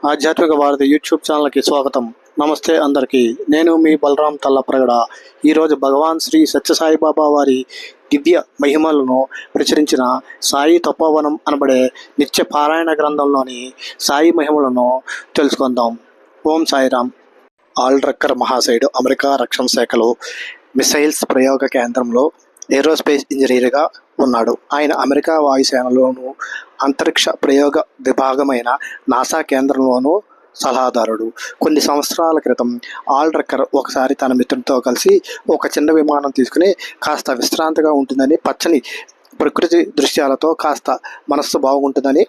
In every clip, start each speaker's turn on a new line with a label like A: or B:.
A: ఆధ్యాత్మిక భారతి యూట్యూబ్ ఛానల్కి స్వాగతం. నమస్తే అందరికీ. నేను మీ బలరాం తల్లప్రగడ. ఈరోజు భగవాన్ శ్రీ సత్యసాయిబాబా వారి దివ్య మహిమలను ప్రచురించిన సాయి తపోవనం అనబడే నిత్య పారాయణ గ్రంథంలోని సాయి మహిమలను తెలుసుకుందాం. ఓం సాయిరామ్. ఆల్రక్కర్ మహాశయుడు అమెరికా రక్షణ శాఖలో మిసైల్స్ ప్రయోగ కేంద్రంలో ఏరోస్పేస్ ఇంజనీర్గా ఉన్నాడు. ఆయన అమెరికా వాయుసేనలోను అంతరిక్ష ప్రయోగ విభాగమైన నాసా కేంద్రంలోనూ సలహాదారుడు. కొన్ని సంవత్సరాల క్రితం ఆల్రక్కర్ ఒకసారి తన మిత్రుడితో కలిసి ఒక చిన్న విమానం తీసుకుని కాస్త విశ్రాంతిగా ఉంటుందని, పచ్చని ప్రకృతి దృశ్యాలతో కాస్త మనస్సు బాగుంటుందని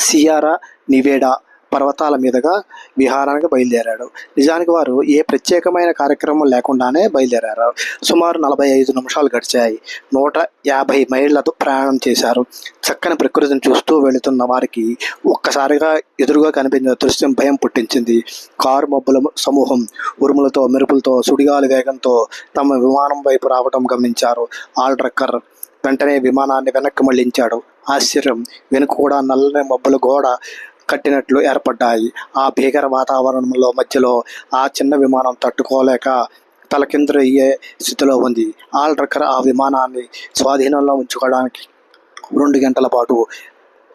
A: సియారా నివేడా పర్వతాల మీదుగా విహారానికి బయలుదేరాడు. నిజానికి వారు ఏ ప్రత్యేకమైన కార్యక్రమం లేకుండానే బయలుదేరారు. సుమారు 45 నిమిషాలు గడిచాయి. 150 మైళ్ళ ప్రయాణం చేశారు. చక్కని ప్రకృతిని చూస్తూ వెళుతున్న వారికి ఒక్కసారిగా ఎదురుగా కనిపించిన దృశ్యం భయం పుట్టించింది. కారు మబ్బుల సమూహం ఉరుములతో, మెరుపులతో, సుడిగాలి వేగంతో తమ విమానం వైపు రావడం గమనించారు. ఆల్రక్కర్ వెంటనే విమానాన్ని వెనక్కి మళ్లించాడు. ఆశ్చర్యం! వెనుక కూడా నల్లని మబ్బుల గోడ కట్టినట్లు ఏర్పడ్డాయి. ఆ భీకర వాతావరణంలో మధ్యలో ఆ చిన్న విమానం తట్టుకోలేక తలకిందులయ్యే స్థితిలో ఉంది. ఆల్రక్కర్ ఆ విమానాన్ని స్వాధీనంలో ఉంచుకోవడానికి 2 గంటల పాటు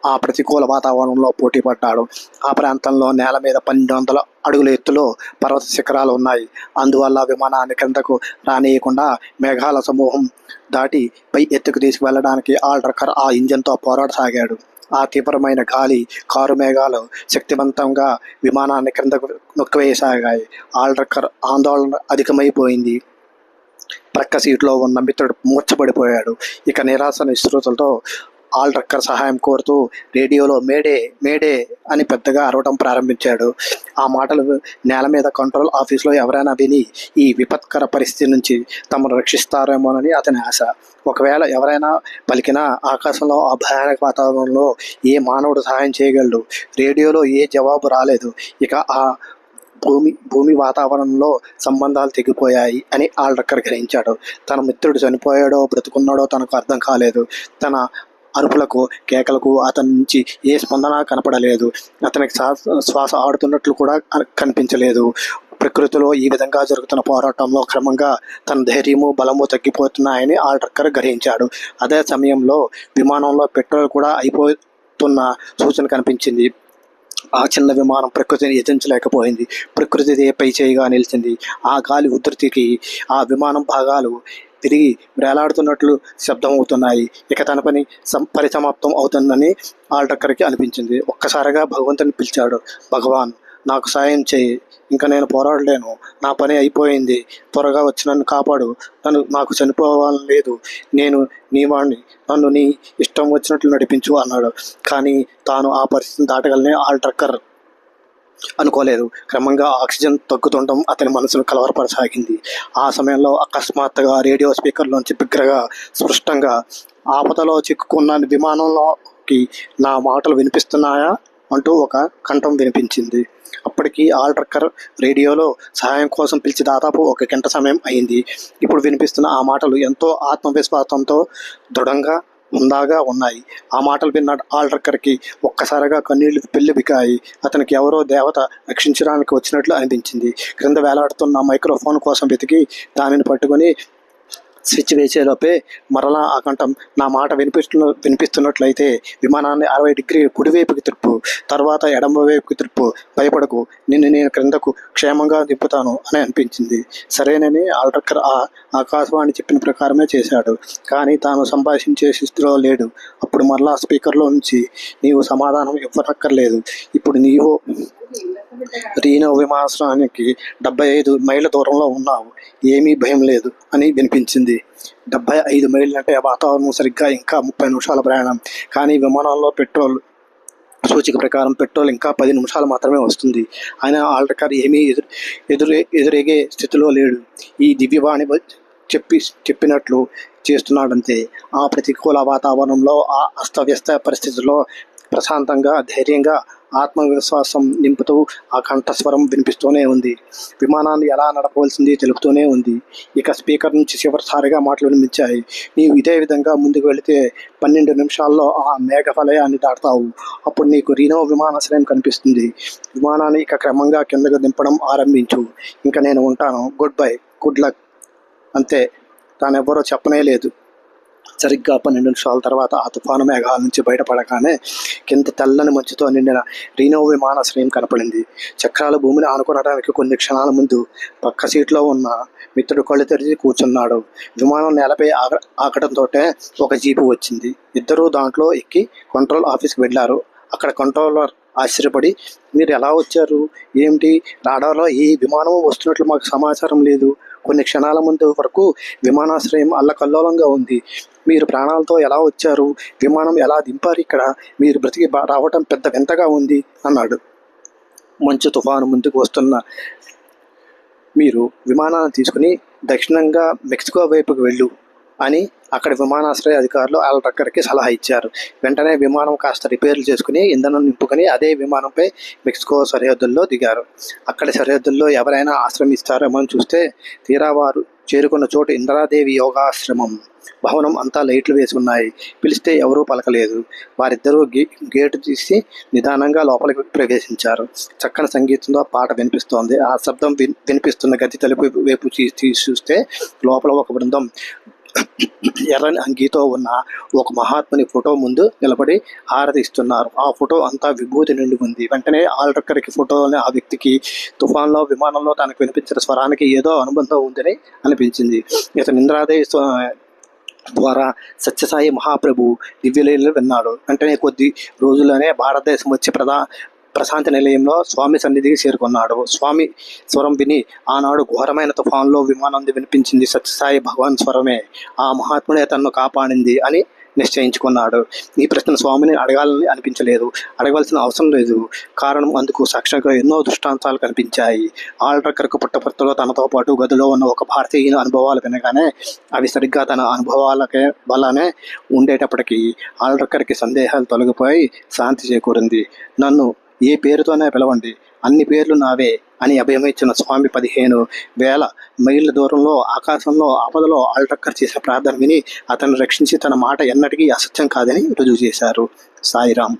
A: ఆ ప్రతికూల వాతావరణంలో పోటీ పడ్డాడు. ఆ ప్రాంతంలో నేల మీద 1200 అడుగుల ఎత్తులో పర్వత శిఖరాలు ఉన్నాయి. అందువల్ల విమానాన్ని కిందకు రానియకుండా మేఘాల సమూహం దాటి పై ఎత్తుకు తీసుకువెళ్ళడానికి ఆల్రక్కర్ ఆ ఇంజన్తో పోరాడసాగాడు. ఆ తీవ్రమైన గాలి, కారు మేఘాలు శక్తివంతంగా విమానాన్ని క్రిందకు నొక్కివేయసాగాయి. ఆల్రక్కర్ ఆందోళన అధికమైపోయింది. ప్రక్క సీట్లో ఉన్న మిత్రుడు మూర్ఛపడిపోయాడు. ఇక నిరాశ నిస్సృతులతో ఆల్రక్కర్ సహాయం కోరుతూ రేడియోలో మేడే మేడే అని పెద్దగా అరవడం ప్రారంభించాడు. ఆ మాటలు నేల మీద కంట్రోల్ ఆఫీస్లో ఎవరైనా విని ఈ విపత్కర పరిస్థితి నుంచి తమను రక్షిస్తారేమోనని అతని ఆశ. ఒకవేళ ఎవరైనా పలికినా ఆకాశంలో ఆ భయానక వాతావరణంలో ఏ మానవుడు సహాయం చేయగలడు? రేడియోలో ఏ జవాబు రాలేదు. ఇక ఆ భూమి వాతావరణంలో సంబంధాలు తెగిపోయాయి అని ఆల్రక్కర్ గ్రహించాడు. తన మిత్రుడు చనిపోయాడో బ్రతుకున్నాడో తనకు అర్థం కాలేదు. తన అరుపులకు, కేకలకు అతని నుంచి ఏ స్పందన కనపడలేదు. అతనికి శ్వాస ఆడుతున్నట్లు కూడా కనిపించలేదు. ప్రకృతిలో ఈ విధంగా జరుగుతున్న పోరాటంలో క్రమంగా తన ధైర్యము, బలము తగ్గిపోతున్నాయని ఆల్రక్కర్ గ్రహించాడు. అదే సమయంలో విమానంలో పెట్రోల్ కూడా అయిపోతున్న సూచన కనిపించింది. ఆ చిన్న విమానం ప్రకృతిని ఎదిరించలేకపోయింది. ప్రకృతిదే పై చేయిగా నిలిచింది. ఆ గాలి ఉధృతికి ఆ విమానం భాగాలు తిరిగి వేలాడుతున్నట్లు శబ్దమవుతున్నాయి. ఇక తన పని పరిసమాప్తం అవుతుందని ఆల్రక్కర్కి అనిపించింది. ఒక్కసారిగా భగవంతుని పిలిచాడు. భగవాన్, నాకు సాయం చేయి. ఇంకా నేను పోరాడలేను. నా పని అయిపోయింది. త్వరగా వచ్చి నన్ను కాపాడు. నాకు చనిపోవాలని లేదు. నేను నీ వాణ్ణి. నన్ను నీ ఇష్టం వచ్చినట్లు నడిపించు అన్నాడు. కానీ తాను ఆ పరిస్థితిని దాటగలని ఆల్రక్కర్ అనుకోలేదు. క్రమంగా ఆక్సిజన్ తగ్గుతుండడం అతని మనసును కలవరపరసాగింది. ఆ సమయంలో అకస్మాత్తుగా రేడియో స్పీకర్లోంచి బిగ్గరగా, స్పష్టంగా, ఆపదలో చిక్కుకున్న విమానంలోకి నా మాటలు వినిపిస్తున్నాయా అంటూ ఒక కంఠం వినిపించింది. అప్పటికి ఆల్రక్కర్ రేడియోలో సహాయం కోసం పిలిచి దాదాపు 1 గంట సమయం అయింది. ఇప్పుడు వినిపిస్తున్న ఆ మాటలు ఎంతో ఆత్మవిశ్వాసంతో దృఢంగా హుందాగా ఉన్నాయి. ఆ మాటలు విన్న ఆల్రక్కర్కి ఒక్కసారిగా కన్నీళ్లు పెళ్ళిబికాయి. అతనికి ఎవరో దేవత రక్షించడానికి వచ్చినట్లు అనిపించింది. క్రింద వేలాడుతున్న మైక్రోఫోన్ కోసం వెతికి దానిని పట్టుకొని స్విచ్ వేసేలోపే మరలా ఆ కంఠం, నా మాట వినిపిస్తున్నట్లయితే విమానాన్ని 60 డిగ్రీలు కుడివైపుకి తిప్పు, తర్వాత ఎడమ వైపుకి తిప్పు, భయపడకు, నిన్ను నేను క్రిందకు క్షేమంగా దింపుతాను అని అనిపించింది. సరేనని ఆల్రక్కర్ ఆ ఆకాశవాణి చెప్పిన ప్రకారమే చేశాడు. కానీ తాను సంభాషించే స్థితిలో లేడు. అప్పుడు మరలా స్పీకర్లో నుంచి, నీవు సమాధానం ఇవ్వనక్కర్లేదు. ఇప్పుడు నీవు రీనో విమానాశ్రయానికి 75 మైళ్ళ దూరంలో ఉన్నావు. ఏమీ భయం లేదు అని వినిపించింది. 75 మైళ్ళంటే వాతావరణం సరిగ్గా ఇంకా 30 నిమిషాల ప్రయాణం. కానీ విమానంలో పెట్రోల్ సూచిక ప్రకారం పెట్రోల్ ఇంకా 10 నిమిషాలు మాత్రమే వస్తుంది. అయినా ఆల్రక్కర్ ఏమీ ఎదురేగే స్థితిలో లేడు. ఈ దివ్యవాణి చెప్పినట్లు చేస్తున్నాడంతే. ఆ ప్రతికూల వాతావరణంలో, ఆ అస్తవ్యస్త పరిస్థితుల్లో ప్రశాంతంగా, ధైర్యంగా ఆత్మవిశ్వాసం నింపుతూ ఆ కంఠస్వరం వినిపిస్తూనే ఉంది. విమానాన్ని ఎలా నడపవలసింది తెలుపుతూనే ఉంది. ఇక స్పీకర్ నుంచి చివరిసారిగా మాటలు వినిపించాయి. నీవు ఇదే విధంగా ముందుకు వెళితే 12 నిమిషాల్లో ఆ మేఘవలయాన్ని దాటుతావు. అప్పుడు నీకు రీనో విమానాశ్రయం కనిపిస్తుంది. విమానాన్ని ఇక క్రమంగా కిందకు దింపడం ఆరంభించు. ఇంక నేను ఉంటాను. Good bye, good luck. అంతే. తానెవ్వరో చెప్పనే లేదు. సరిగ్గా 12 నిమిషాల తర్వాత ఆ తుఫాను మేఘాల నుంచి బయటపడగానే కింద తెల్లని మంచుతో నిండిన రీనో విమానాశ్రయం కనపడింది. చక్రాలు భూమిని ఆనుకోవడానికి కొన్ని క్షణాల ముందు పక్క సీట్లో ఉన్న మిత్రుడు కళ్ళు తెరిచి కూర్చున్నాడు. విమానం నేలపై ఆగటంతో ఒక జీపు వచ్చింది. ఇద్దరూ దాంట్లో ఎక్కి కంట్రోల్ ఆఫీస్కి వెళ్ళారు. అక్కడ కంట్రోలర్ ఆశ్చర్యపడి, మీరు ఎలా వచ్చారు? ఏమిటి, రాడార్లో ఈ విమానం వస్తున్నట్లు మాకు సమాచారం లేదు. కొన్ని క్షణాల ముందు వరకు విమానాశ్రయం అల్లకల్లోలంగా ఉంది. మీరు ప్రాణాలతో ఎలా వచ్చారు? విమానం ఎలా దింపారు ఇక్కడ? మీరు బ్రతికి రావటం పెద్ద వింతగా ఉంది అన్నాడు. మంచు తుఫాను ముందుకు వస్తున్న మీరు విమానాన్ని తీసుకుని దక్షిణంగా మెక్సికో వైపుకు వెళ్ళు అని అక్కడి విమానాశ్రయ అధికారులు ఆల్రక్కర్కి సలహా ఇచ్చారు. వెంటనే విమానం కాస్త రిపేర్లు చేసుకుని ఇంధనం నింపుకొని అదే విమానంపై మెక్సికో సరిహద్దుల్లో దిగారు. అక్కడి సరిహద్దుల్లో ఎవరైనా ఆశ్రమిస్తారేమో అని చూస్తే తీరా వారు చేరుకున్న చోటు ఇందిరాదేవి యోగాశ్రమం. భవనం అంతా లైట్లు వేసి ఉన్నాయి. పిలిస్తే ఎవరూ పలకలేదు. వారిద్దరూ గేటు తీసి నిదానంగా లోపలికి ప్రవేశించారు. చక్కని సంగీతంతో పాట వినిపిస్తోంది. ఆ శబ్దం వినిపిస్తున్న గది తలుపు వైపు చూస్తే లోపల ఒక బృందం ఎర్రని అంగీతో ఉన్న ఒక మహాత్ముని ఫోటో ముందు నిలబడి హారతి ఇస్తున్నారు. ఆ ఫోటో అంతా విభూతి నిండి ఉంది. వెంటనే ఆల్రక్కర్కి ఫోటోలోని ఆ వ్యక్తికి తుఫాన్లో విమానంలో తనకు వినిపించిన స్వరానికి ఏదో అనుబంధం ఉందని అనిపించింది. ఇతను ఇంద్రాదేవి ద్వారా సత్యసాయి మహాప్రభు దివ్యలీలలు విన్నాడు. వెంటనే కొద్ది రోజుల్లోనే భారతదేశం వచ్చి ప్రశాంతి నిలయంలో స్వామి సన్నిధికి చేరుకున్నాడు. స్వామి స్వరం విని ఆనాడు ఘోరమైన తుఫాన్లో విమానం వినిపించింది సత్యసాయి భగవాన్ స్వరమే. ఆ మహాత్ముడే తనను కాపాడింది అని నిశ్చయించుకున్నాడు. ఈ ప్రశ్న స్వామిని అడగాలని అనిపించలేదు. అడగవలసిన అవసరం లేదు. కారణం అందుకు సాక్షిగా ఎన్నో దృష్టాంతాలు కనిపించాయి. ఆల్రక్కర్కు పుట్టపర్తిలో తనతో పాటు గదిలో ఉన్న ఒక భారతీయుని అనుభవాలు వినగానే అవి సరిగ్గా తన అనుభవాలకే వల్లనే ఉండేటప్పటికీ ఆల్రక్కర్కి సందేహాలు తొలగిపోయి శాంతి చేకూరింది. నన్ను ఏ పేరుతోనే పిలవండి, అన్ని పేర్లు నావే అని అభయమిచ్చిన స్వామి 15,000 మైళ్ళ దూరంలో ఆకాశంలో ఆపదలో ఆల్రక్కర్ చేసే ప్రార్థన విని అతన్ని రక్షించి తన మాట ఎన్నటికీ అసత్యం కాదని రుజువు చేశారు. సాయిరాం.